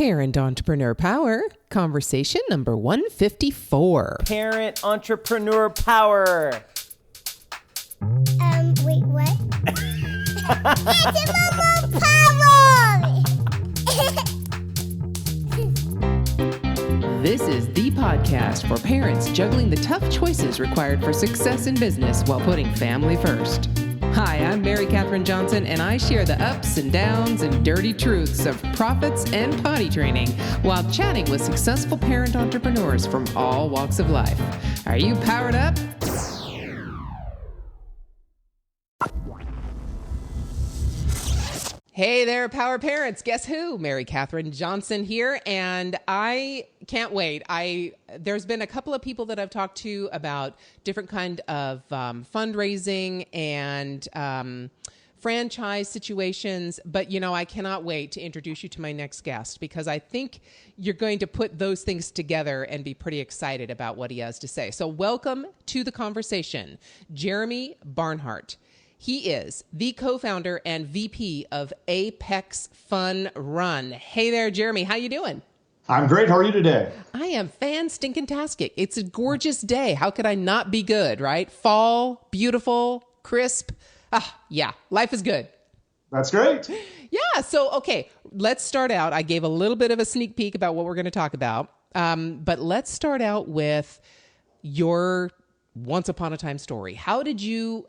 Parent Entrepreneur Power, conversation number 154. Parent Entrepreneur Power. Wait, what? It's Power! This is the podcast for parents juggling the tough choices required for success in business while putting family first. Hi, I'm Mary Catherine Johnson, and I share the ups and downs and dirty truths of profits and potty training while chatting with successful parent entrepreneurs from all walks of life. Are you powered up? Hey there, Power Parents. Guess who? Mary Catherine Johnson here, and I can't wait. There's been a couple of people that I've talked to about different kind of fundraising and franchise situations, but I cannot wait to introduce you to my next guest because I think you're going to put those things together and be pretty excited about what he has to say. So welcome to the conversation, Jeremy Barnhart. He is the co-founder and VP of Apex Fun Run. Hey there, Jeremy. How you doing? I'm great. How are you today? I am fan-stinking-tastic. It's a gorgeous day. How could I not be good, right? Fall, beautiful, crisp. Yeah, life is good. That's great. Yeah. So, okay, let's start out. I gave a little bit of a sneak peek about what we're going to talk about. But let's start out with your once upon a time story. How did you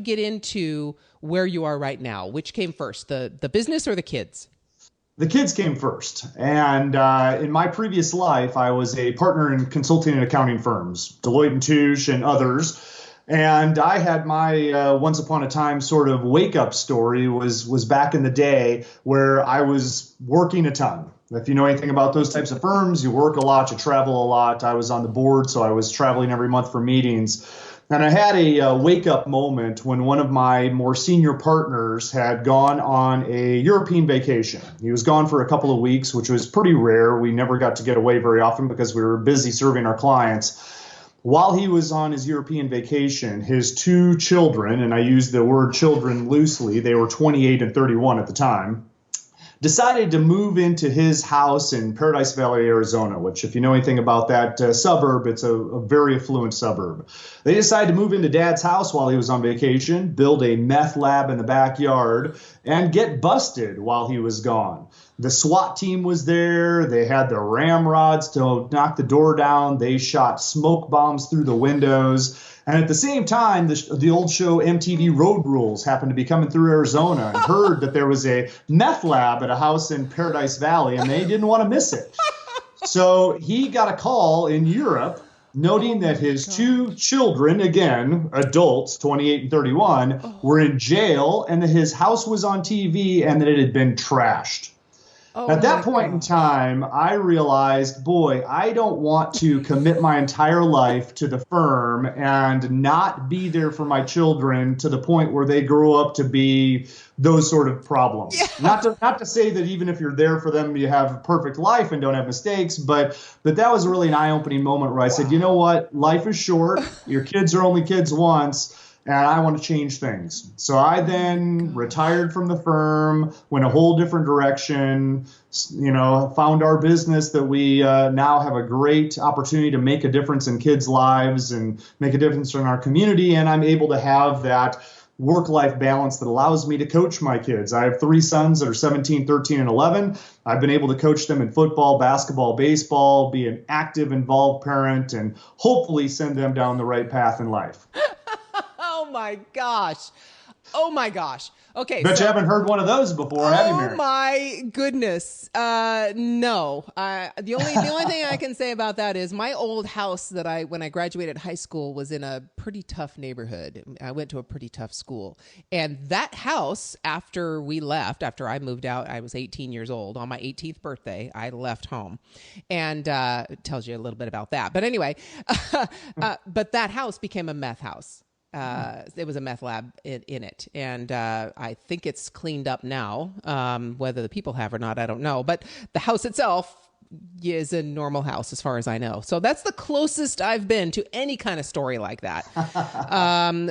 get into where you are right now? Which came first, the business or the kids? The kids came first. And in my previous life, I was a partner in consulting and accounting firms, Deloitte and Touche and others. And I had my once upon a time sort of wake up story was back in the day where I was working a ton. If you know anything about those types of firms, you work a lot, you travel a lot. I was on the board, so I was traveling every month for meetings. And I had a wake-up moment when one of my more senior partners had gone on a European vacation. He was gone for a couple of weeks, which was pretty rare. We never got to get away very often because we were busy serving our clients. While he was on his European vacation, his two children, and I use the word children loosely, they were 28 and 31 at the time, decided to move into his house in Paradise Valley, Arizona, which if you know anything about that suburb, it's a very affluent suburb. They decided to move into Dad's house while he was on vacation, build a meth lab in the backyard, and get busted while he was gone. The SWAT team was there. They had the ramrods to knock the door down. They shot smoke bombs through the windows. And at the same time, the old show MTV Road Rules happened to be coming through Arizona and heard that there was a meth lab at a house in Paradise Valley, and they didn't want to miss it. So he got a call in Europe noting that his two children, again, adults, 28 and 31, were in jail and that his house was on TV and that it had been trashed. At that point in time, I realized, boy, I don't want to commit my entire life to the firm and not be there for my children to the point where they grow up to be those sort of problems. Yeah. Not to say that even if you're there for them, you have a perfect life and don't have mistakes, but that was really an eye-opening moment where I said, you know what, life is short. Your kids are only kids once. And I want to change things. So I then retired from the firm, went a whole different direction, found our business that we now have a great opportunity to make a difference in kids' lives and make a difference in our community. And I'm able to have that work-life balance that allows me to coach my kids. I have three sons that are 17, 13, and 11. I've been able to coach them in football, basketball, baseball, be an active, involved parent, and hopefully send them down the right path in life. Oh my gosh. Oh my gosh. Okay. Bet you haven't heard one of those before, have you, Mary? Oh my goodness. No. The only thing I can say about that is my old house that when I graduated high school was in a pretty tough neighborhood. I went to a pretty tough school. And that house, after I moved out, I was 18 years old. On my 18th birthday, I left home. And it tells you a little bit about that. But anyway, but that house became a meth house. It was a meth lab in it. And I think it's cleaned up now. Whether the people have or not, I don't know. But the house itself is a normal house as far as I know. So that's the closest I've been to any kind of story like that.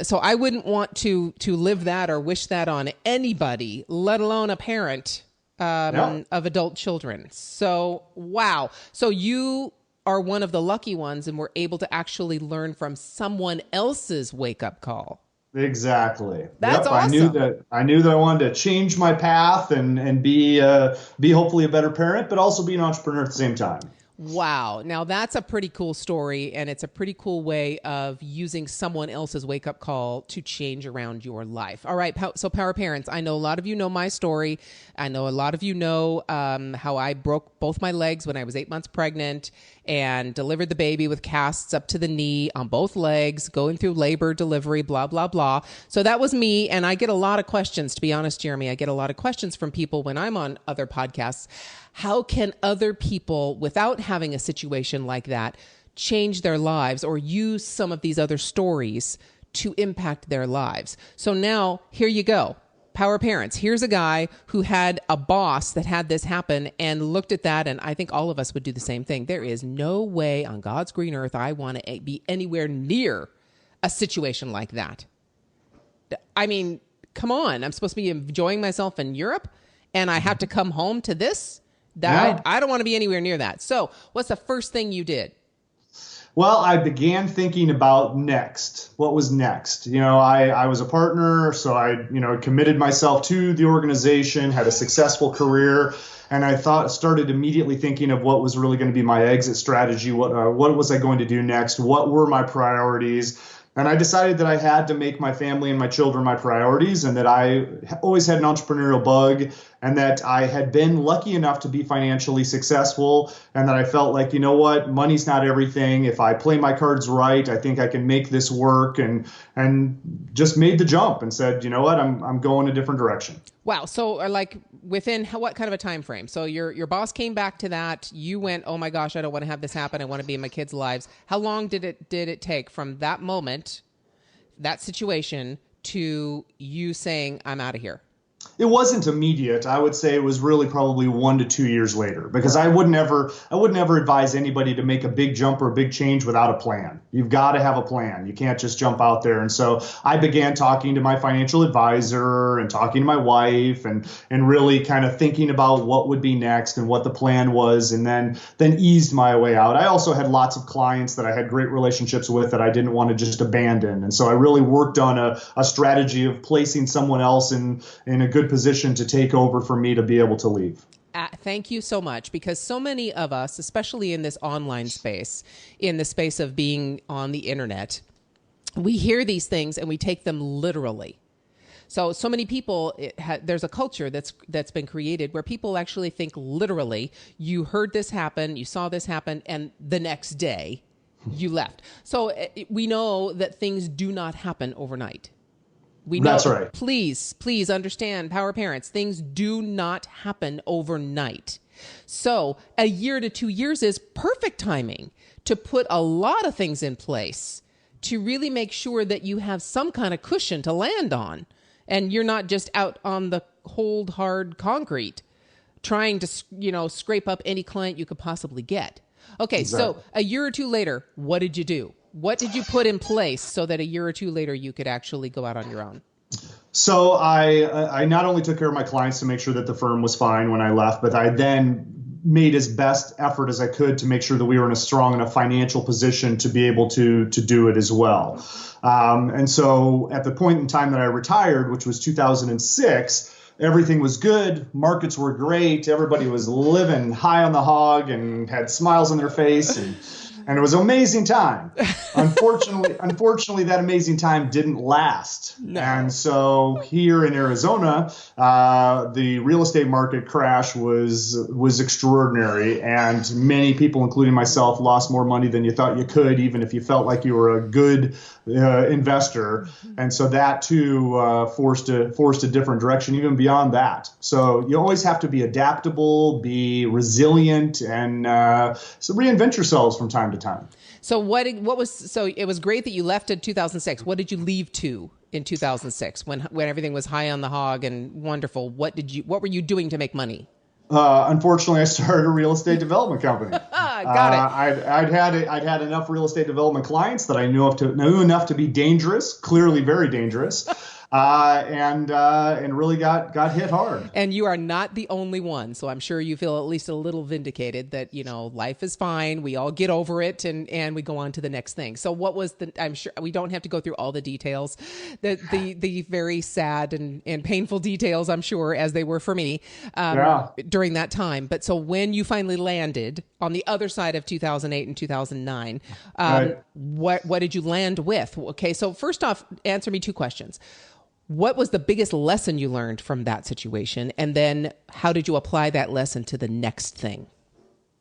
So I wouldn't want to live that or wish that on anybody, let alone a parent Yeah. of adult children. So, wow. So you are one of the lucky ones and were able to actually learn from someone else's wake up call. Exactly. That's Yep. awesome. I knew that I wanted to change my path and be hopefully a better parent, but also be an entrepreneur at the same time. Wow. Now that's a pretty cool story, and it's a pretty cool way of using someone else's wake up call to change around your life. All right. So, Power Parents, I know a lot of you know my story. I know a lot of you know how I broke both my legs when I was 8 months pregnant and delivered the baby with casts up to the knee on both legs, going through labor, delivery, blah, blah, blah. So that was me. And I get a lot of questions, to be honest, Jeremy. I get a lot of questions from people when I'm on other podcasts. How can other people, without having a situation like that, change their lives or use some of these other stories to impact their lives? So now, here you go. Power Parents. Here's a guy who had a boss that had this happen and looked at that, and I think all of us would do the same thing. There is no way on God's green earth I want to be anywhere near a situation like that. I mean, come on. I'm supposed to be enjoying myself in Europe, and I have to come home to this? I don't want to be anywhere near that. So what's the first thing you did? Well, I began thinking about next. What was next? I was a partner, so I, committed myself to the organization, had a successful career, and I started immediately thinking of what was really going to be my exit strategy. What was I going to do next? What were my priorities? And I decided that I had to make my family and my children my priorities, and that I always had an entrepreneurial bug, and that I had been lucky enough to be financially successful, and that I felt like, you know what, money's not everything. If I play my cards right, I think I can make this work, and just made the jump and said, you know what, I'm going a different direction. Wow. So like within what kind of a time frame? So your boss came back to that. You went, oh my gosh, I don't want to have this happen. I want to be in my kids' lives. How long did it take from that moment, that situation, to you saying, I'm out of here? It wasn't immediate. I would say it was really probably 1 to 2 years later, because I would never advise anybody to make a big jump or a big change without a plan. You've got to have a plan. You can't just jump out there. And so I began talking to my financial advisor and talking to my wife and really kind of thinking about what would be next and what the plan was, and then eased my way out. I also had lots of clients that I had great relationships with that I didn't want to just abandon. And so I really worked on a strategy of placing someone else in a good position to take over for me to be able to leave. Thank you so much, because so many of us, especially in this online space, in the space of being on the internet, we hear these things and we take them literally. So many people, there's a culture that's been created where people actually think literally. You heard this happen, you saw this happen, and the next day you left. So we know that things do not happen overnight. We know. That's right. Please understand, Power Parents, things do not happen overnight. So a year to 2 years is perfect timing to put a lot of things in place to really make sure that you have some kind of cushion to land on, and you're not just out on the cold, hard concrete trying to, scrape up any client you could possibly get. Okay, exactly. So a year or two later, what did you do? What did you put in place so that a year or two later you could actually go out on your own? So I not only took care of my clients to make sure that the firm was fine when I left, but I then made as best effort as I could to make sure that we were in a strong enough financial position to be able to do it as well. And so at the point in time that I retired, which was 2006, everything was good. Markets were great. Everybody was living high on the hog and had smiles on their face, and it was an amazing time. Unfortunately, that amazing time didn't last. No. And so here in Arizona, the real estate market crash was extraordinary, and many people, including myself, lost more money than you thought you could, even if you felt like you were a good investor. And so that too forced a different direction, even beyond that. So you always have to be adaptable, be resilient, and so reinvent yourselves from time to time. So so it was great that you left in 2006. What did you leave to in 2006 when everything was high on the hog and wonderful? What were you doing to make money? Unfortunately, I started a real estate development company. Got it. I'd had enough real estate development clients that I knew enough to be dangerous, clearly very dangerous. and really got hit hard. And you are not the only one. So I'm sure you feel at least a little vindicated that, life is fine. We all get over it and we go on to the next thing. So what was I'm sure we don't have to go through all the details, the very sad and painful details, I'm sure, as they were for me during that time. But so when you finally landed on the other side of 2008 and 2009, Right. what did you land with? Okay, so first off, answer me two questions. What was the biggest lesson you learned from that situation? And then how did you apply that lesson to the next thing?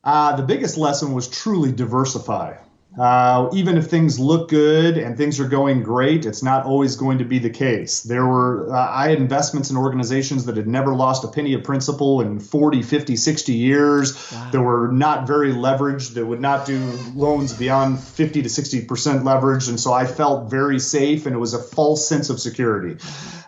The biggest lesson was truly diversify. Even if things look good and things are going great, it's not always going to be the case. I had investments in organizations that had never lost a penny of principal in 40, 50, 60 years. Wow. That were not very leveraged, that would not do loans beyond 50 to 60% leverage. And so I felt very safe, and it was a false sense of security.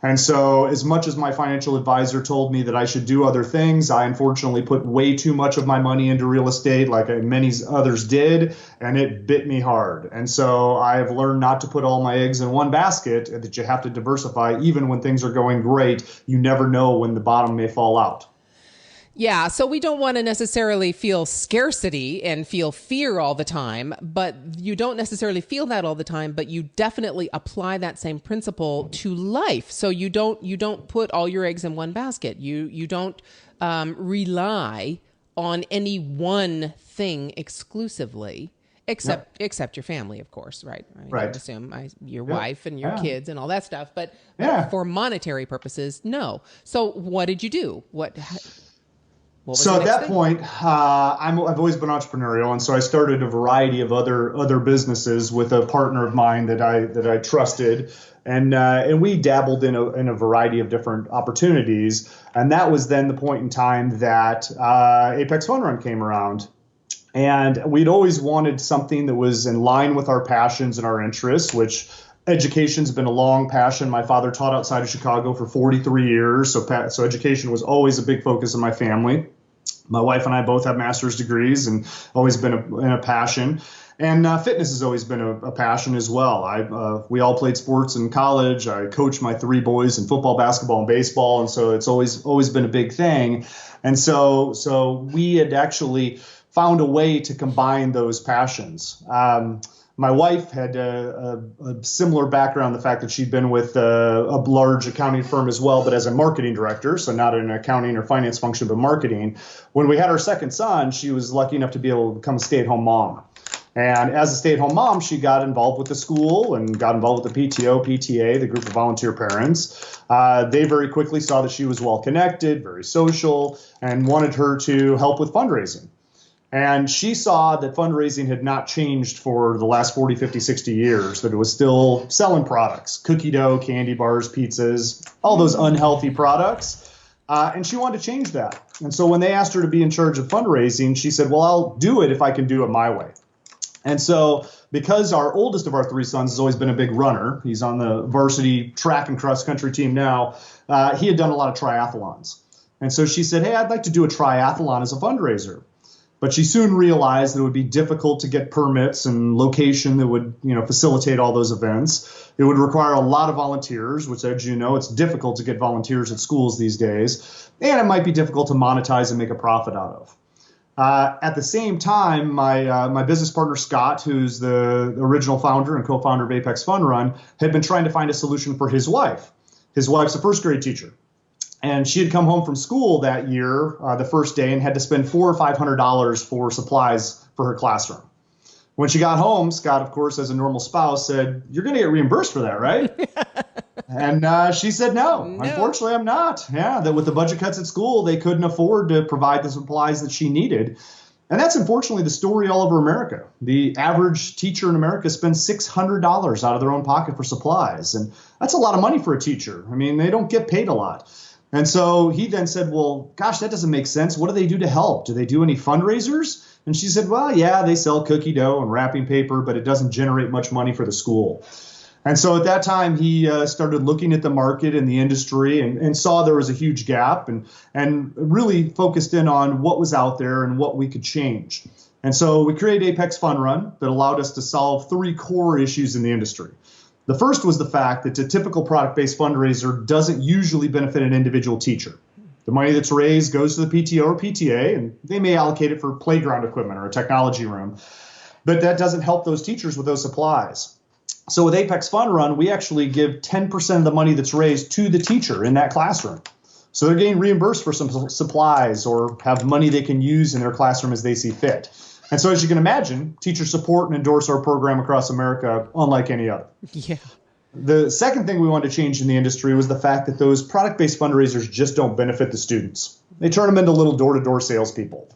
And so as much as my financial advisor told me that I should do other things, I unfortunately put way too much of my money into real estate, like many others did, and it bit me hard. And so I have learned not to put all my eggs in one basket, and that you have to diversify. Even when things are going great, you never know when the bottom may fall out. Yeah, so we don't want to necessarily feel scarcity and feel fear all the time, but you don't necessarily feel that all the time, but you definitely apply that same principle to life. So you don't put all your eggs in one basket. You don't rely on any one thing exclusively. Except your family, of course, right? I would assume your wife and your kids and all that stuff. But for monetary purposes, no. So what did you do? What was So the at next that thing? point, I've always been entrepreneurial, and so I started a variety of other businesses with a partner of mine that I trusted, and we dabbled in a variety of different opportunities. And that was then the point in time that Apex Fun Run came around. And we'd always wanted something that was in line with our passions and our interests, which education's been a long passion. My father taught outside of Chicago for 43 years, so education was always a big focus of my family. My wife and I both have master's degrees and always been a passion. And fitness has always been a passion as well. We all played sports in college. I coached my three boys in football, basketball, and baseball, and so it's always been a big thing. And so we had actually found a way to combine those passions. My wife had a similar background, the fact that she'd been with a large accounting firm as well, but as a marketing director, so not in an accounting or finance function, but marketing. When we had our second son, she was lucky enough to be able to become a stay-at-home mom. And as a stay-at-home mom, she got involved with the school and got involved with the PTO, PTA, the group of volunteer parents. They very quickly saw that she was well-connected, very social, and wanted her to help with fundraising. And she saw that fundraising had not changed for the last 40, 50, 60 years, that it was still selling products, cookie dough, candy bars, pizzas, all those unhealthy products. And she wanted to change that. And so when they asked her to be in charge of fundraising, she said, well, I'll do it if I can do it my way. And so because our oldest of our three sons has always been a big runner, he's on the varsity track and cross country team now, he had done a lot of triathlons. And so she said, hey, I'd like to do a triathlon as a fundraiser. But she soon realized that it would be difficult to get permits and location that would, facilitate all those events. It would require a lot of volunteers, which, as you know, it's difficult to get volunteers at schools these days. And it might be difficult to monetize and make a profit out of. At the same time, my business partner, Scott, who's the original founder and co-founder of Apex Fun Run, had been trying to find a solution for his wife. His wife's a first grade teacher. And she had come home from school that year, the first day, and had to spend $400 or $500 for supplies for her classroom. When she got home, Scott, of course, as a normal spouse, said, "You're going to get reimbursed for that, right?" And she said, no, unfortunately, I'm not. Yeah, that with the budget cuts at school, they couldn't afford to provide the supplies that she needed. And that's unfortunately the story all over America. The average teacher in America spends $600 out of their own pocket for supplies. And that's a lot of money for a teacher. I mean, they don't get paid a lot. And so he then said, well, gosh, that doesn't make sense. What do they do to help? Do they do any fundraisers? And she said, well, yeah, they sell cookie dough and wrapping paper, but it doesn't generate much money for the school. And so at that time, he started looking at the market and the industry and saw there was a huge gap and really focused in on what was out there and what we could change. And so we created Apex Fun Run that allowed us to solve three core issues in the industry. The first was the fact that a typical product-based fundraiser doesn't usually benefit an individual teacher. The money that's raised goes to the PTO or PTA, and they may allocate it for playground equipment or a technology room, but that doesn't help those teachers with those supplies. So with Apex Fund Run, we actually give 10% of the money that's raised to the teacher in that classroom. So they're getting reimbursed for some supplies or have money they can use in their classroom as they see fit. And so as you can imagine, teachers support and endorse our program across America unlike any other. Yeah. The second thing we wanted to change in the industry was the fact that those product-based fundraisers just don't benefit the students. They turn them into little door-to-door salespeople.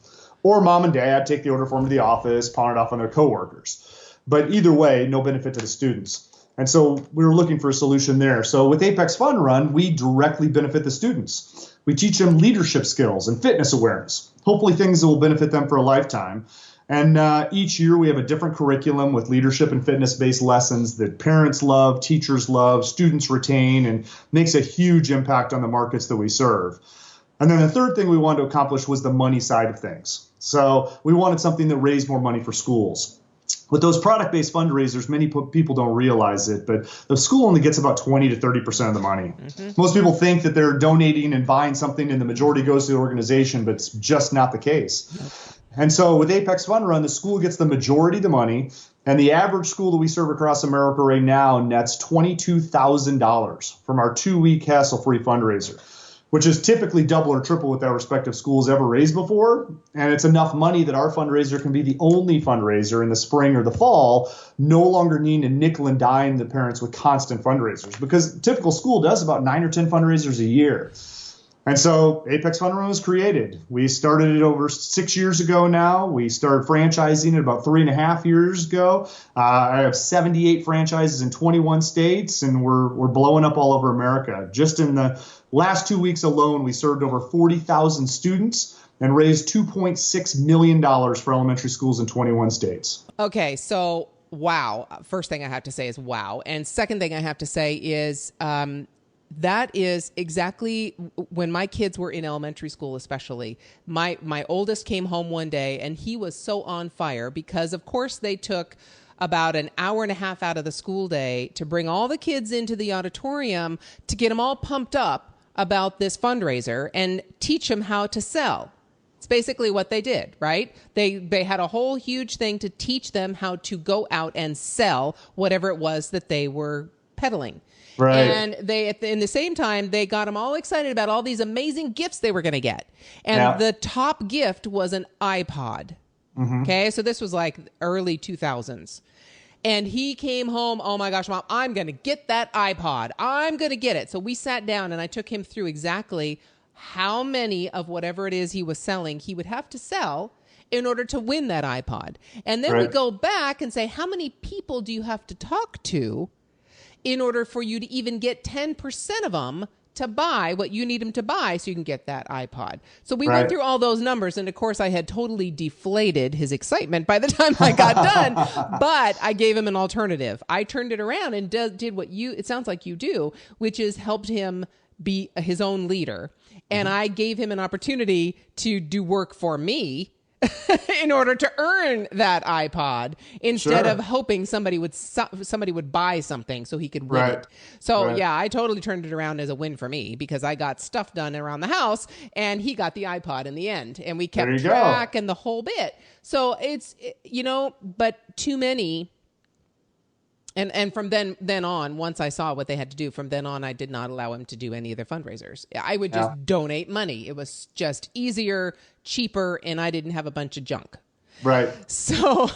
Or mom and dad take the order form to the office, pawn it off on their coworkers. But either way, no benefit to the students. And so we were looking for a solution there. So with Apex Fund Run, we directly benefit the students. We teach them leadership skills and fitness awareness, hopefully things that will benefit them for a lifetime. And each year we have a different curriculum with leadership and fitness-based lessons that parents love, teachers love, students retain, and makes a huge impact on the markets that we serve. And then the third thing we wanted to accomplish was the money side of things. So we wanted something that raised more money for schools. With those product-based fundraisers, many people don't realize it, but the school only gets about 20 to 30% of the money. Most people think that they're donating and buying something and the majority goes to the organization, but it's just not the case. And so with Apex Fund Run, the school gets the majority of the money, and the average school that we serve across America right now nets $22,000 from our 2-week hassle-free fundraiser, which is typically double or triple what their respective schools ever raised before. And it's enough money that our fundraiser can be the only fundraiser in the spring or the fall, no longer needing to nickel and dime the parents with constant fundraisers, because a typical school does about 9 or 10 fundraisers a year. And so Apex Fund Run was created. We started it over 6 years ago now. We started franchising it about 3.5 years ago. I have 78 franchises in 21 states, and we're blowing up all over America. Just in the last 2 weeks alone, we served over 40,000 students and raised $2.6 million for elementary schools in 21 states. Okay, so wow. First thing I have to say is wow. And second thing I have to say is that is exactly when my kids were in elementary school, especially. My oldest came home one day and he was so on fire because, of course, they took about an hour and a half out of the school day to bring all the kids into the auditorium to get them all pumped up about this fundraiser and teach them how to sell. It's basically what they did, right? They had a whole huge thing to teach them how to go out and sell whatever it was that they were peddling. Right. And in the same time, they got them all excited about all these amazing gifts they were going to get. And the top gift was an iPod. Okay, so this was like early 2000s. And he came home, oh my gosh, Mom, I'm going to get that iPod. I'm going to get it. So we sat down and I took him through exactly how many of whatever it is he was selling he would have to sell in order to win that iPod. And then we go back and say, how many people do you have to talk to in order for you to even get 10% of them to buy what you need them to buy so you can get that iPod. So we went through all those numbers, and of course I had totally deflated his excitement by the time I got done, but I gave him an alternative. I turned it around and did what it sounds like you do, which is helped him be his own leader. And I gave him an opportunity to do work for me in order to earn that iPod instead of hoping somebody would buy something so he could win it. So yeah, I totally turned it around as a win for me because I got stuff done around the house and he got the iPod in the end and we kept track and the whole bit. So it's, but too many. And from then on, once I saw what they had to do, from then on, I did not allow him to do any of their fundraisers. I would just donate money. It was just easier, cheaper, and I didn't have a bunch of junk. Right. So,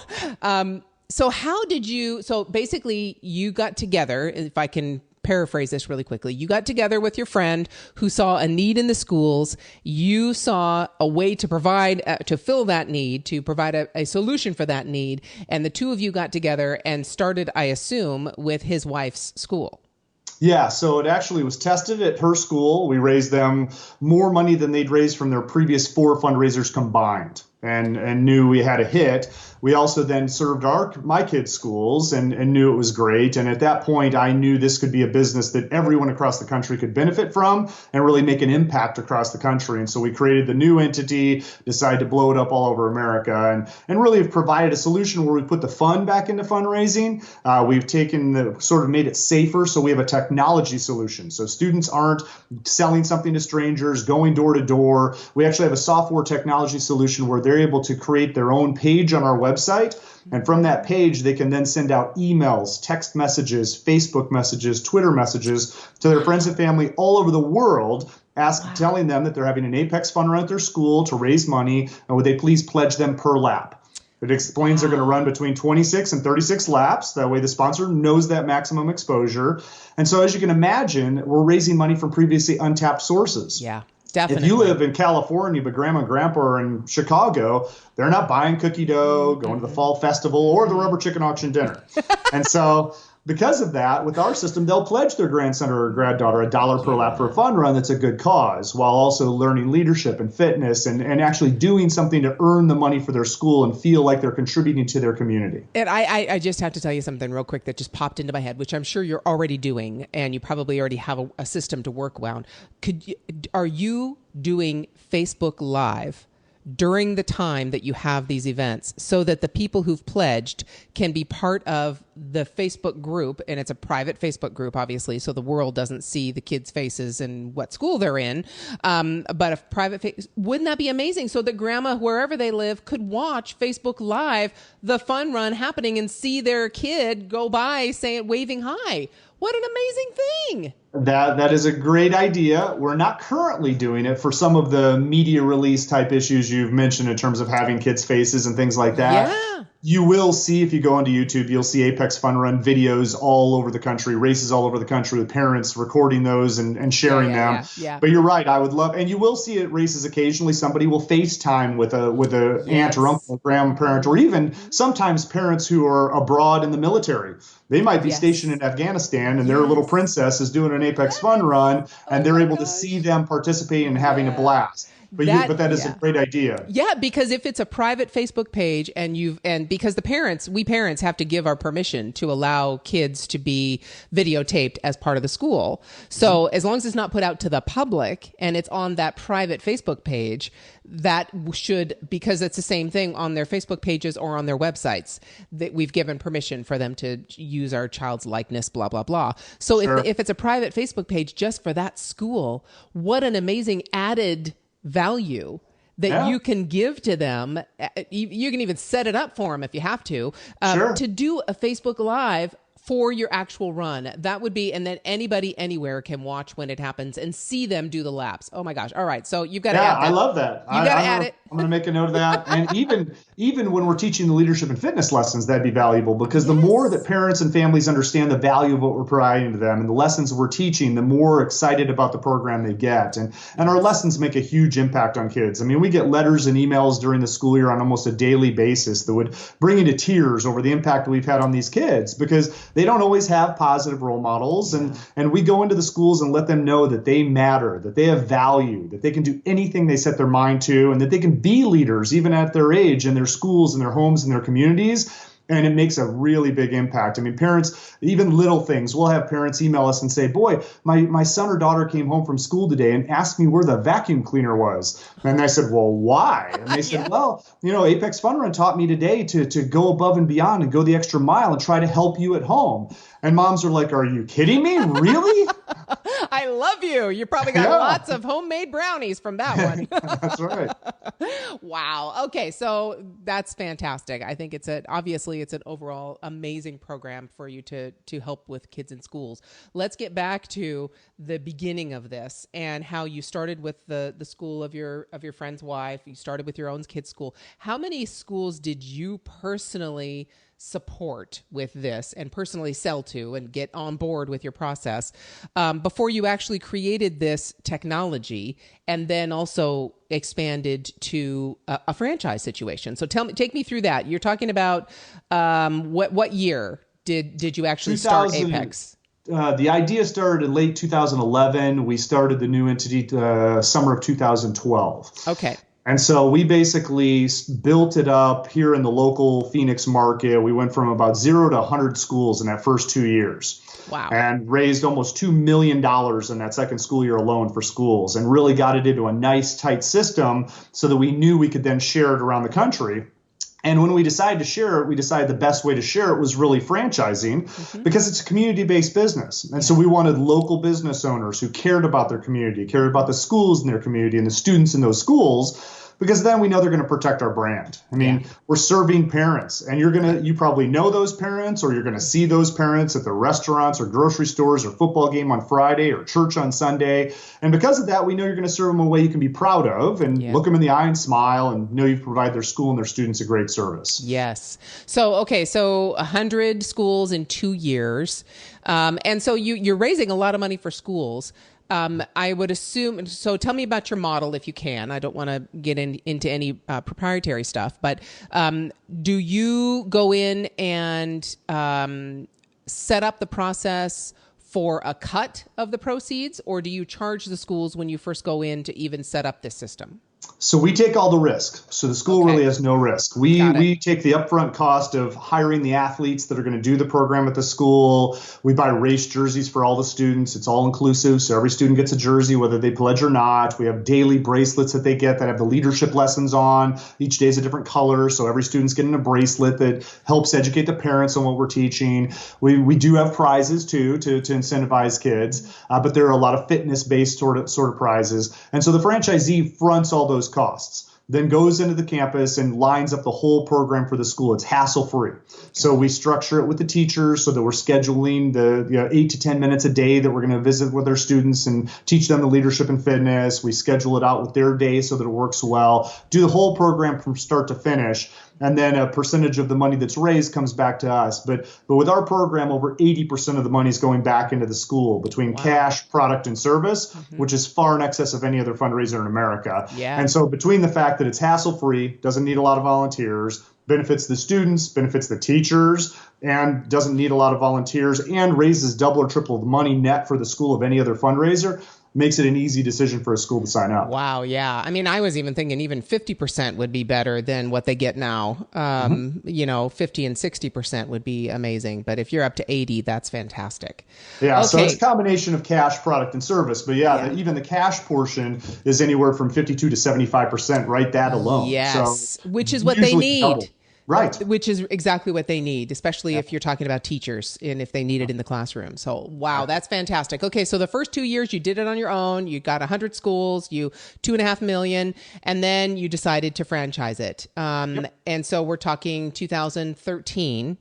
so basically you got together, if I can paraphrase this really quickly. You got together with your friend who saw a need in the schools. You saw a way to provide, to fill that need, to provide a solution for that need. And the two of you got together and started, I assume, with his wife's school. Yeah, so it actually was tested at her school. We raised them more money than they'd raised from their previous 4 fundraisers combined. and knew we had a hit. We also then served my kids' schools and knew it was great. And at that point, I knew this could be a business that everyone across the country could benefit from and really make an impact across the country. And so we created the new entity, decided to blow it up all over America, and really have provided a solution where we put the fun back into fundraising. We've made it safer. So we have a technology solution. So students aren't selling something to strangers, going door to door. We actually have a software technology solution where they're able to create their own page on our website. And from that page, they can then send out emails, text messages, Facebook messages, Twitter messages to their friends and family all over the world, telling them that they're having an Apex Fun Run at their school to raise money, and would they please pledge them per lap. It explains they're going to run between 26 and 36 laps. That way the sponsor knows that maximum exposure. And so as you can imagine, we're raising money from previously untapped sources. Yeah. Definitely. If you live in California, but grandma and grandpa are in Chicago, they're not buying cookie dough, going to the fall festival, or the rubber chicken auction dinner. And so because of that, with our system, they'll pledge their grandson or granddaughter $1 per lap for a fun run that's a good cause, while also learning leadership and fitness and actually doing something to earn the money for their school and feel like they're contributing to their community. And I just have to tell you something real quick that just popped into my head, which I'm sure you're already doing, and you probably already have a system to work around. Are you doing Facebook Live during the time that you have these events so that the people who've pledged can be part of the Facebook group? And it's a private Facebook group, obviously, so the world doesn't see the kids' faces and what school they're in. But a private wouldn't that be amazing? So that grandma, wherever they live, could watch Facebook Live, the fun run happening, and see their kid go by waving hi. What an amazing thing. That is a great idea. We're not currently doing it for some of the media release type issues you've mentioned in terms of having kids' faces and things like that. Yeah. You will see, if you go onto YouTube, you'll see Apex Fun Run videos all over the country, races all over the country with parents recording those and sharing them. Yeah. But you're right. I would love, and you will see at races occasionally, somebody will FaceTime with a aunt or uncle, or grandparent, or even sometimes parents who are abroad in the military. They might be stationed in Afghanistan, and their little princess is doing an Apex Fun Run, and they're able to see them participating and having a blast. But that is a great idea. Yeah, because if it's a private Facebook page and because we parents have to give our permission to allow kids to be videotaped as part of the school. So as long as it's not put out to the public and it's on that private Facebook page, that should, because it's the same thing on their Facebook pages or on their websites, that we've given permission for them to use our child's likeness, blah, blah, blah. So if it's a private Facebook page just for that school, what an amazing added value that you can give to them. You can even set it up for them if you have to do a Facebook Live for your actual run. That would be, and then anybody anywhere can watch when it happens and see them do the laps. Oh my gosh. All right. So you've got to add that. I love that. You got to add it. I'm going to make a note of that. And even when we're teaching the leadership and fitness lessons, that'd be valuable, because the more that parents and families understand the value of what we're providing to them and the lessons we're teaching, the more excited about the program they get. And our lessons make a huge impact on kids. I mean, we get letters and emails during the school year on almost a daily basis that would bring you to tears over the impact we've had on these kids, because they don't always have positive role models. And we go into the schools and let them know that they matter, that they have value, that they can do anything they set their mind to, and that they can be leaders even at their age in their schools and their homes and their communities. And it makes a really big impact. I mean, parents, even little things, we'll have parents email us and say, boy, my son or daughter came home from school today and asked me where the vacuum cleaner was. And I said, well, why? And they said, well, Apex Fun Run taught me today to go above and beyond and go the extra mile and try to help you at home. And moms are like, are you kidding me? Really? I love you. You probably got lots of homemade brownies from that one. That's right. Wow. Okay. So that's fantastic. I think obviously it's an overall amazing program for you to help with kids in schools. Let's get back to the beginning of this and how you started with the school of your friend's wife. You started with your own kids' school. How many schools did you personally support with this and personally sell to and get on board with your process before you actually created this technology and then also expanded to a franchise situation? So take me through that. You're talking about what year did you actually start Apex? The idea started in late 2011. We started the new entity summer of 2012. Okay. And so we basically built it up here in the local Phoenix market. We went from about 0 to 100 schools in that first 2 years. Wow. And raised almost $2 million in that second school year alone for schools, and really got it into a nice, tight system so that we knew we could then share it around the country. And when we decided to share it, we decided the best way to share it was really franchising, because it's a community-based business. And so we wanted local business owners who cared about their community, cared about the schools in their community and the students in those schools, because then we know they're going to protect our brand. I mean, we're serving parents, and you probably know those parents, or you're going to see those parents at the restaurants or grocery stores or football game on Friday or church on Sunday. And because of that, we know you're going to serve them in a way you can be proud of and look them in the eye and smile and know you provide their school and their students a great service. Yes. So, okay. So 100 schools in 2 years. And so you're raising a lot of money for schools. I would assume, so tell me about your model if you can. I don't want to get into any proprietary stuff, but do you go in and set up the process for a cut of the proceeds, or do you charge the schools when you first go in to even set up this system? So we take all the risk. So the school really has no risk. We take the upfront cost of hiring the athletes that are going to do the program at the school. We buy race jerseys for all the students. It's all inclusive. So every student gets a jersey, whether they pledge or not. We have daily bracelets that they get that have the leadership lessons on. Each day is a different color. So every student's getting a bracelet that helps educate the parents on what we're teaching. We do have prizes too to incentivize kids, but there are a lot of fitness-based sort of prizes. And so the franchisee fronts all those costs, then goes into the campus and lines up the whole program for the school. It's hassle-free. So we structure it with the teachers so that we're scheduling the 8 to 10 minutes a day that we're going to visit with our students and teach them the leadership and fitness. We schedule it out with their day so that it works well. Do the whole program from start to finish. And then a percentage of the money that's raised comes back to us. But with our program, over 80% of the money is going back into the school between cash, product, and service, which is far in excess of any other fundraiser in America. Yeah. And so between the fact that it's hassle-free, doesn't need a lot of volunteers, benefits the students, benefits the teachers, and doesn't need a lot of volunteers, and raises double or triple the money net for the school of any other fundraiser, makes it an easy decision for a school to sign up. Wow. Yeah. I mean, I was even thinking even 50% would be better than what they get now. 50 and 60% would be amazing. But if you're up to 80, that's fantastic. Yeah. Okay. So it's a combination of cash, product, and service. But even the cash portion is anywhere from 52 to 75%, right? That alone. Yes. So which is what they need. Double. Right. Which is exactly what they need, especially if you're talking about teachers and if they need it in the classroom. So, wow, that's fantastic. Okay, so the first 2 years you did it on your own. You got 100 schools, you $2.5 million, and then you decided to franchise it. And so we're talking 2013.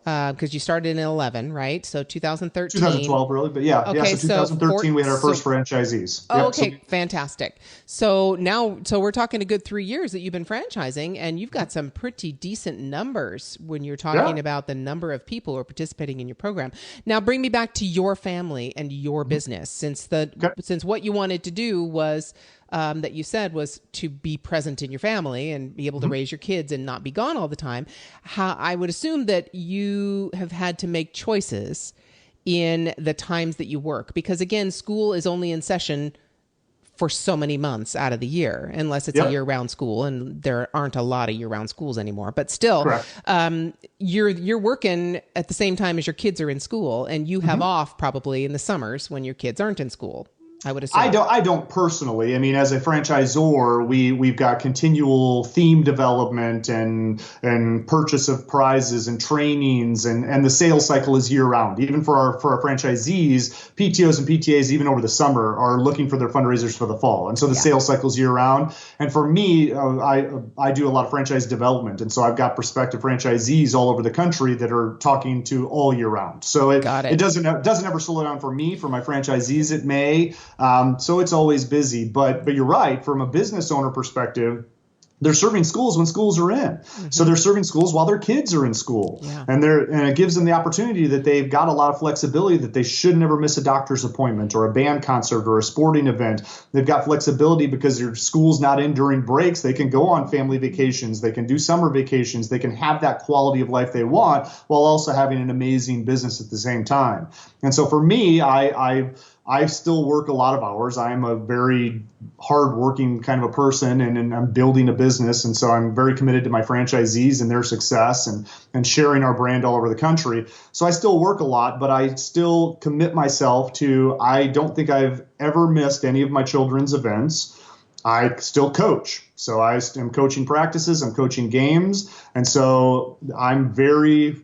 Because you started in 11, right? So 2013. 2012, really, but so 2013 we had our first franchisees. Oh, okay, fantastic. So we're talking a good 3 years that you've been franchising, and you've got some pretty decent numbers when you're talking about the number of people who are participating in your program. Now, bring me back to your family and your business, since what you wanted to do was that you said was to be present in your family and be able to raise your kids and not be gone all the time. I would assume that you have had to make choices in the times that you work, because again, school is only in session for so many months out of the year, unless it's a year-round school, and there aren't a lot of year-round schools anymore. But still, you're working at the same time as your kids are in school, and you have off probably in the summers when your kids aren't in school, I would assume. I don't personally. I mean, as a franchisor, we've got continual theme development and purchase of prizes and trainings, and the sales cycle is year round. Even for our franchisees, PTOs and PTAs, even over the summer, are looking for their fundraisers for the fall, and so the sales cycle is year round. And for me, I do a lot of franchise development, and so I've got prospective franchisees all over the country that are talking to all year round. So it doesn't ever slow down for me. For my franchisees, it may. So it's always busy, but you're right. From a business owner perspective, they're serving schools when schools are in. So they're serving schools while their kids are in school. And it gives them the opportunity that they've got a lot of flexibility, that they should never miss a doctor's appointment or a band concert or a sporting event. They've got flexibility because their school's not in during breaks. They can go on family vacations. They can do summer vacations. They can have that quality of life they want while also having an amazing business at the same time. And so for me, I still work a lot of hours. I am a very hardworking kind of a person, and I'm building a business. And so I'm very committed to my franchisees and their success, and sharing our brand all over the country. So I still work a lot, but I still commit myself to, I don't think I've ever missed any of my children's events. I still coach. So I am coaching practices, I'm coaching games. And so I'm very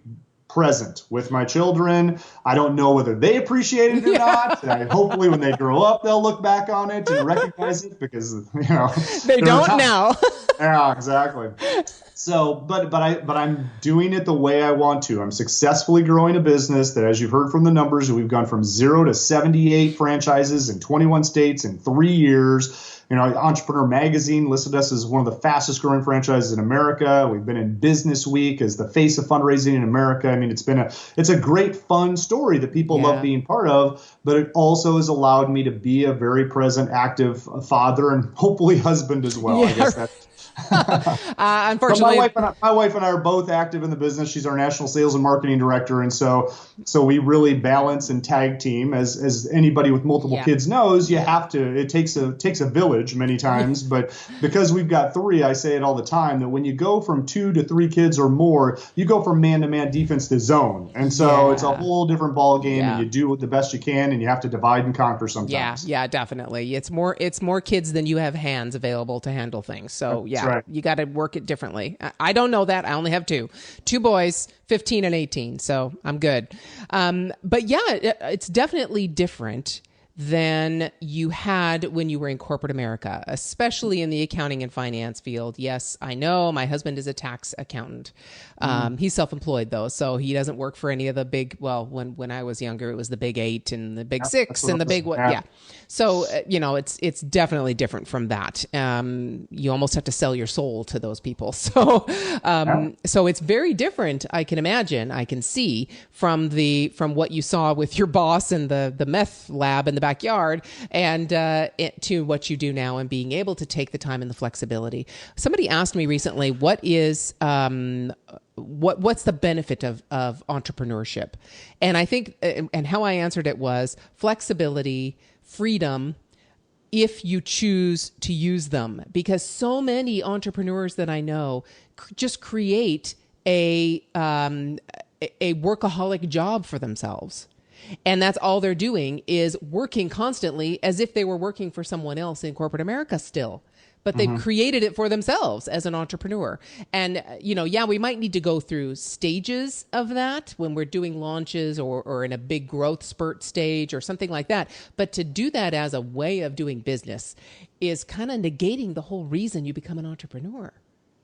present with my children. I don't know whether they appreciate it or not. Hopefully when they grow up, they'll look back on it and recognize it, because, they don't now. Yeah, exactly. So, but I'm doing it the way I want to. I'm successfully growing a business that, as you've heard from the numbers, we've gone from 0 to 78 franchises in 21 states in 3 years. Entrepreneur Magazine listed us as one of the fastest growing franchises in America. We've been in Business Week as the face of fundraising in America. I mean, it's a great, fun story that people love being part of, but it also has allowed me to be a very present, active father, and hopefully husband as well. I guess that's unfortunately, my wife and I are both active in the business. She's our national sales and marketing director, and so we really balance and tag team. As anybody with multiple kids knows, you have to. It takes a village many times, but because we've got 3, I say it all the time that when you go from 2 to 3 kids or more, you go from man-to-man defense to zone, and so it's a whole different ball game. And you do the best you can, and you have to divide and conquer sometimes. Yeah, definitely. It's more kids than you have hands available to handle things. So right. You got to work it differently. I don't know that. I only have 2 boys, 15 and 18. So I'm good. But it's definitely different than you had when you were in corporate America, especially in the accounting and finance field. Yes, I know my husband is a tax accountant. He's self-employed though, so he doesn't work for any of the big, when I was younger, it was the big 8 and the big 6 and the big what. Yeah. So, it's definitely different from that. You almost have to sell your soul to those people. So, so it's very different. I can imagine, I can see from what you saw with your boss and the meth lab in the backyard, and to what you do now, and being able to take the time and the flexibility. Somebody asked me recently, what is what's the benefit of entrepreneurship? And I think, and how I answered it was flexibility, freedom, if you choose to use them. Because so many entrepreneurs that I know just create a workaholic job for themselves. And that's all they're doing, is working constantly as if they were working for someone else in corporate America still. But they've created it for themselves as an entrepreneur. And, we might need to go through stages of that when we're doing launches or in a big growth spurt stage or something like that. But to do that as a way of doing business is kind of negating the whole reason you become an entrepreneur.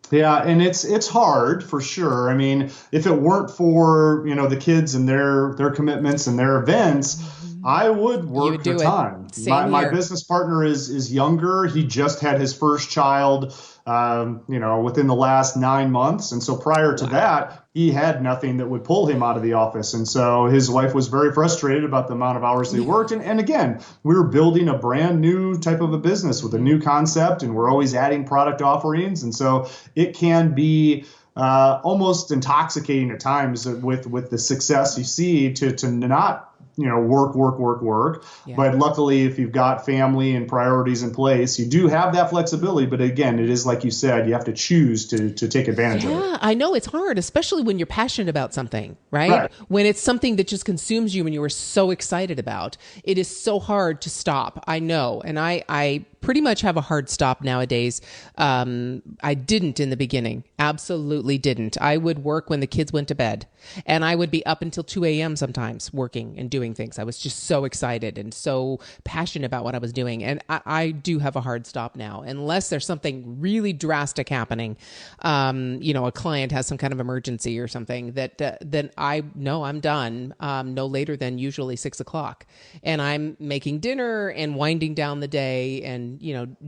Yeah, and it's hard for sure. I mean, if it weren't for, the kids and their commitments and their events, I would work a ton. My business partner is younger. He just had his first child, within the last 9 months. And so prior to that, he had nothing that would pull him out of the office. And so his wife was very frustrated about the amount of hours they worked. And again, we were building a brand new type of a business with a new concept, and we're always adding product offerings. And so it can be almost intoxicating at times with the success you see to not work. Yeah. But luckily, if you've got family and priorities in place, you do have that flexibility. But again, it is like you said, you have to choose to take advantage of it. Yeah, I know it's hard, especially when you're passionate about something, right? When it's something that just consumes you and you were so excited about, it is so hard to stop. I know. And I pretty much have a hard stop nowadays. I didn't in the beginning. Absolutely didn't. I would work when the kids went to bed, and I would be up until 2 a.m. sometimes working and doing things. I was just so excited and so passionate about what I was doing. And I do have a hard stop now, unless there's something really drastic happening. A client has some kind of emergency or something then I know I'm done no later than usually 6 o'clock. And I'm making dinner and winding down the day and,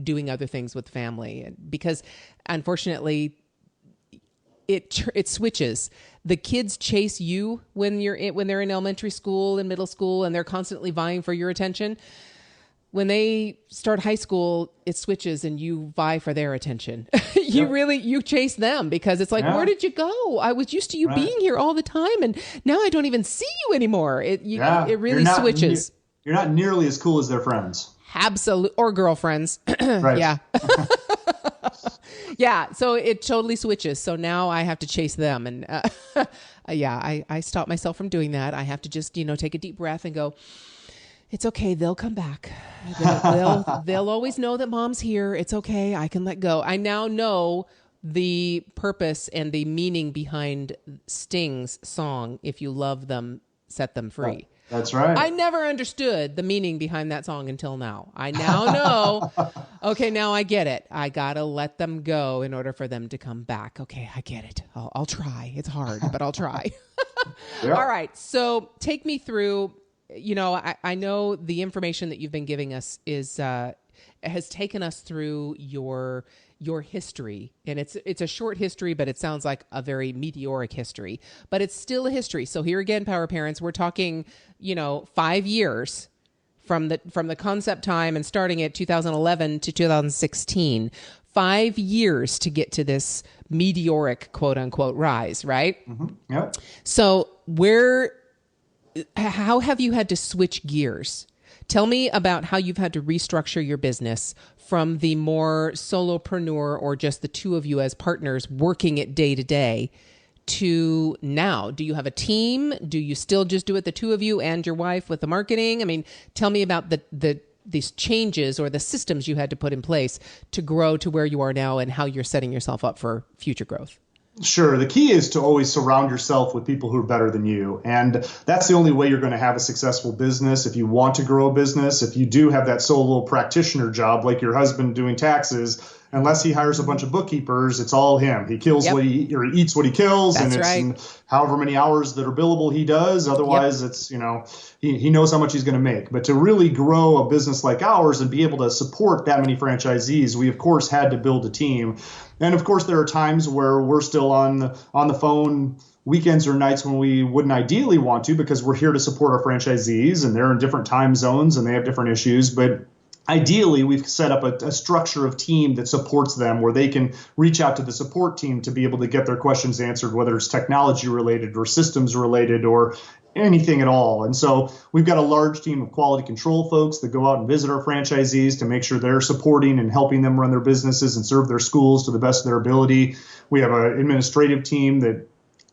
doing other things with family, because unfortunately it switches. The kids chase you when they're in elementary school and middle school, and they're constantly vying for your attention. When they start high school, it switches and you vie for their attention. You chase them, because it's like, where did you go? I was used to you being here all the time, and now I don't even see you anymore. It really switches. You're not nearly as cool as their friends. Absolute or girlfriends. Right. Yeah. Yeah. So it totally switches. So now I have to chase them. And yeah, I stop myself from doing that. I have to just, take a deep breath and go, it's okay. They'll come back. They'll always know that mom's here. It's okay. I can let go. I now know the purpose and the meaning behind Sting's song, If You Love Them, Set Them Free. That's right. I never understood the meaning behind that song until now. I now know, okay, now I get it. I got to let them go in order for them to come back. Okay, I get it. I'll try. It's hard, but I'll try. Yeah. All right, so take me through, I know the information that you've been giving us has taken us through your history, and it's a short history, but it sounds like a very meteoric history, but it's still a history. So here again, Power Parents, we're talking, 5 years from the concept time and starting at 2011 to 2016, 5 years to get to this meteoric quote unquote rise, right? Mm-hmm. Yeah. So how have you had to switch gears? Tell me about how you've had to restructure your business from the more solopreneur or just the two of you as partners working it day to day to now. Do you have a team? Do you still just do it, the two of you and your wife with the marketing? I mean, tell me about these changes or the systems you had to put in place to grow to where you are now and how you're setting yourself up for future growth. Sure. The key is to always surround yourself with people who are better than you. And that's the only way you're going to have a successful business. If you want to grow a business, if you do have that solo practitioner job, like your husband doing taxes, unless he hires a bunch of bookkeepers, it's all him. He kills Yep. what he eats what he kills. That's and it's right. however many hours that are billable he does. Otherwise, Yep. it's, he knows how much he's going to make. But to really grow a business like ours and be able to support that many franchisees, we, of course, had to build a team. And of course, there are times where we're still on the phone weekends or nights when we wouldn't ideally want to, because we're here to support our franchisees and they're in different time zones and they have different issues. But ideally, we've set up a structure of team that supports them where they can reach out to the support team to be able to get their questions answered, whether it's technology related or systems related or anything at all. And so we've got a large team of quality control folks that go out and visit our franchisees to make sure they're supporting and helping them run their businesses and serve their schools to the best of their ability. We have an administrative team that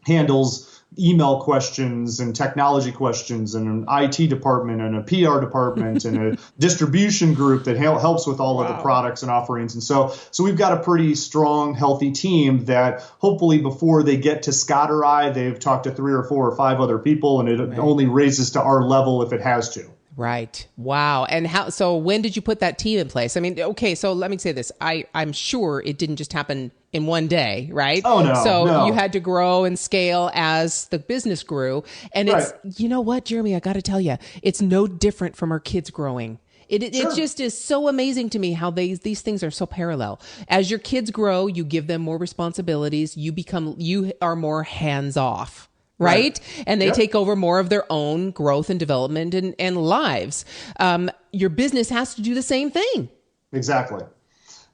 handles email questions and technology questions and an IT department and a PR department and a distribution group that helps with all of the products and offerings. And so we've got a pretty strong, healthy team that hopefully before they get to Scott or I, they've talked to 3 or 4 or 5 other people, and it only raises to our level if it has to. Right. Wow. And so when did you put that team in place? I mean, okay, so let me say this. I'm sure it didn't just happen in one day, right? Oh, no. So you had to grow and scale as the business grew. And it's, you know what, Jeremy, I got to tell you, it's no different from our kids growing. It just is so amazing to me how these things are so parallel. As your kids grow, you give them more responsibilities. You are more hands off. Right? And they take over more of their own growth and development and lives. Your business has to do the same thing. Exactly.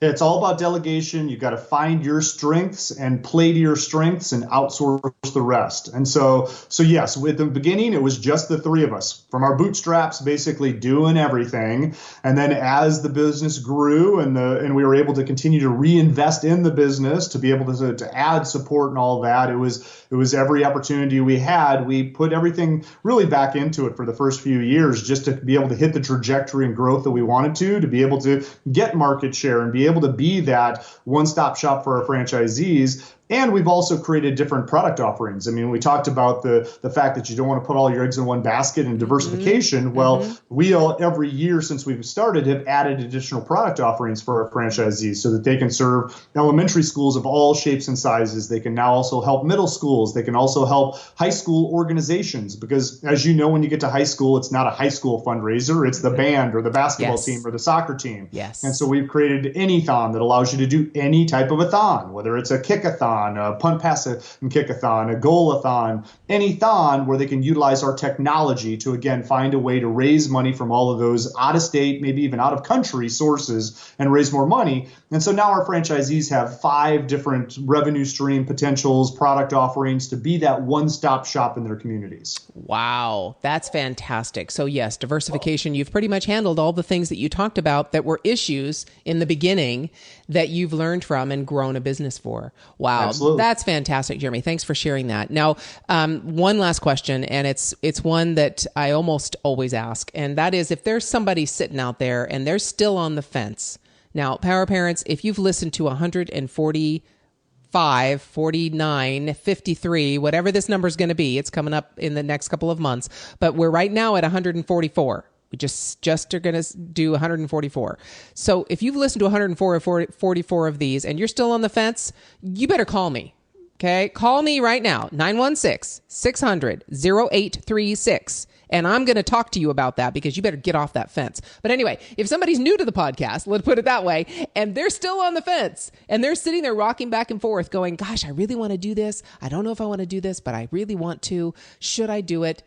It's all about delegation. You've got to find your strengths and play to your strengths and outsource the rest. And so yes, with the beginning, it was just the 3 of us from our bootstraps, basically doing everything. And then as the business grew and we were able to continue to reinvest in the business to be able to add support and all that, it was every opportunity we had. We put everything really back into it for the first few years just to be able to hit the trajectory and growth that we wanted to be able to get market share and be able to be that one-stop shop for our franchisees. And we've also created different product offerings. I mean, we talked about the fact that you don't want to put all your eggs in one basket and diversification. Mm-hmm. Well, we all, every year since we've started, have added additional product offerings for our franchisees so that they can serve elementary schools of all shapes and sizes. They can now also help middle schools. They can also help high school organizations because, as you know, when you get to high school, it's not a high school fundraiser. It's the band or the basketball team or the soccer team. Yes. And so we've created Anython that allows you to do any type of a thon, whether it's a kick-a-thon punch-a-thon, a punt, pass, and kick-a-thon, a goal-a-thon, any thon where they can utilize our technology to, again, find a way to raise money from all of those out-of-state, maybe even out-of-country sources and raise more money. And so now our franchisees have 5 different revenue stream potentials, product offerings to be that one-stop shop in their communities. Wow, that's fantastic. So yes, diversification, you've pretty much handled all the things that you talked about that were issues in the beginning that you've learned from and grown a business for. Wow, Absolutely. That's fantastic, Jeremy. Thanks for sharing that. Now, one last question, and it's one that I almost always ask, and that is if there's somebody sitting out there and they're still on the fence. Now, Power Parents, if you've listened to 145, 49, 53, whatever this number is going to be, it's coming up in the next couple of months, but we're right now at 144. We just are going to do 144. So if you've listened to 144 of these and you're still on the fence, you better call me. Okay? Call me right now, 916-600-0836. And I'm going to talk to you about that because you better get off that fence. But anyway, if somebody's new to the podcast, let's put it that way, and they're still on the fence and they're sitting there rocking back and forth going, gosh, I really want to do this. I don't know if I want to do this, but I really want to. Should I do it?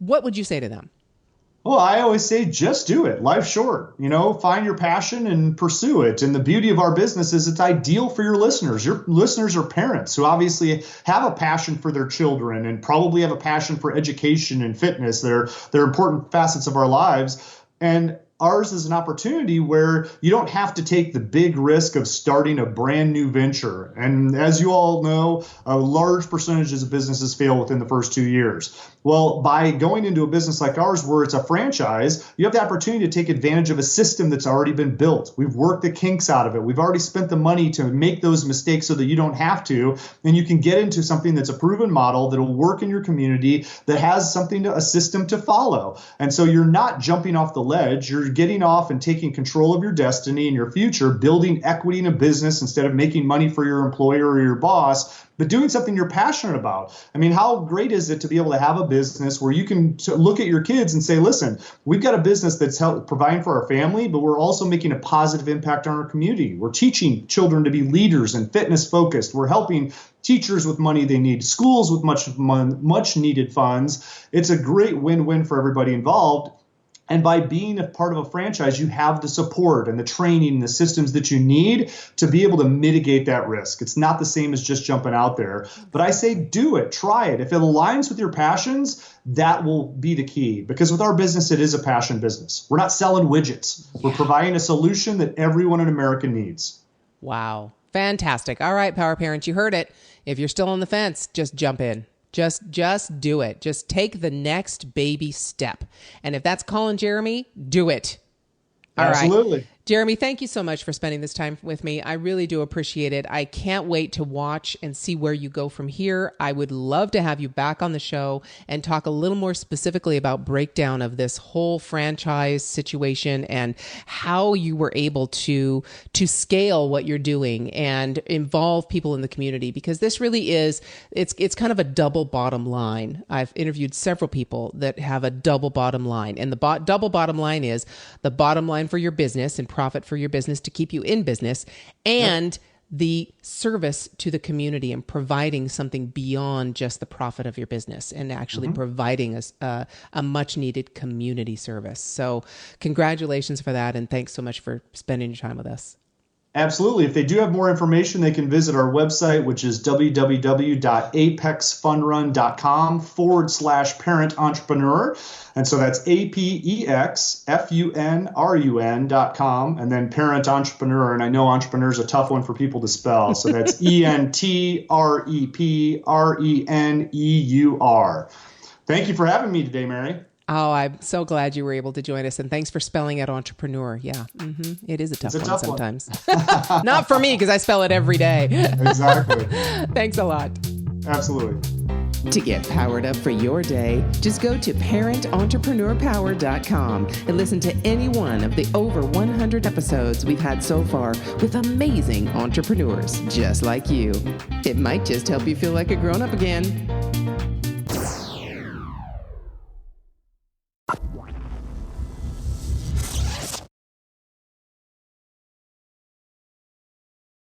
What would you say to them? Well, I always say just do it. Life's short. Find your passion and pursue it. And the beauty of our business is it's ideal for your listeners. Your listeners are parents who obviously have a passion for their children and probably have a passion for education and fitness. They're important facets of our lives. And ours is an opportunity where you don't have to take the big risk of starting a brand new venture. And as you all know, a large percentage of businesses fail within the first 2 years. Well, by going into a business like ours where it's a franchise, you have the opportunity to take advantage of a system that's already been built. We've worked the kinks out of it. We've already spent the money to make those mistakes so that you don't have to. And you can get into something that's a proven model that will work in your community that has a system to follow. And so you're not jumping off the ledge. You're getting off and taking control of your destiny and your future, building equity in a business instead of making money for your employer or your boss, but doing something you're passionate about. I mean, how great is it to be able to have a business where you can look at your kids and say, listen, we've got a business that's providing for our family, but we're also making a positive impact on our community. We're teaching children to be leaders and fitness focused. We're helping teachers with money they need, schools with much needed funds. It's a great win-win for everybody involved. And by being a part of a franchise, you have the support and the training and the systems that you need to be able to mitigate that risk. It's not the same as just jumping out there. But I say do it, try it. If it aligns with your passions, that will be the key. Because with our business, it is a passion business. We're not selling widgets. We're providing a solution that everyone in America needs. Wow. Fantastic. All right, Power Parents, you heard it. If you're still on the fence, just jump in. Just do it. Just take the next baby step. And if that's calling Jeremy, do it. All Absolutely. Right. Jeremy, thank you so much for spending this time with me. I really do appreciate it. I can't wait to watch and see where you go from here. I would love to have you back on the show and talk a little more specifically about breakdown of this whole franchise situation and how you were able to scale what you're doing and involve people in the community, because this really is, it's kind of a double bottom line. I've interviewed several people that have a double bottom line, and the double bottom line is the bottom line for your business and profit for your business to keep you in business, and the service to the community and providing something beyond just the profit of your business and actually providing a much needed community service. So congratulations for that. And thanks so much for spending your time with us. Absolutely. If they do have more information, they can visit our website, which is www.apexfunrun.com/parent entrepreneur. And so that's APEXFUNRUN.com, and then parent entrepreneur. And I know entrepreneur is a tough one for people to spell. So that's ENTREPRENEUR. Thank you for having me today, Mary. Oh, I'm so glad you were able to join us. And thanks for spelling out entrepreneur. Yeah, it is a tough one sometimes. Not for me, because I spell it every day. Exactly. Thanks a lot. Absolutely. To get powered up for your day, just go to parententrepreneur.power.com and listen to any one of the over 100 episodes we've had so far with amazing entrepreneurs just like you. It might just help you feel like a grown-up again.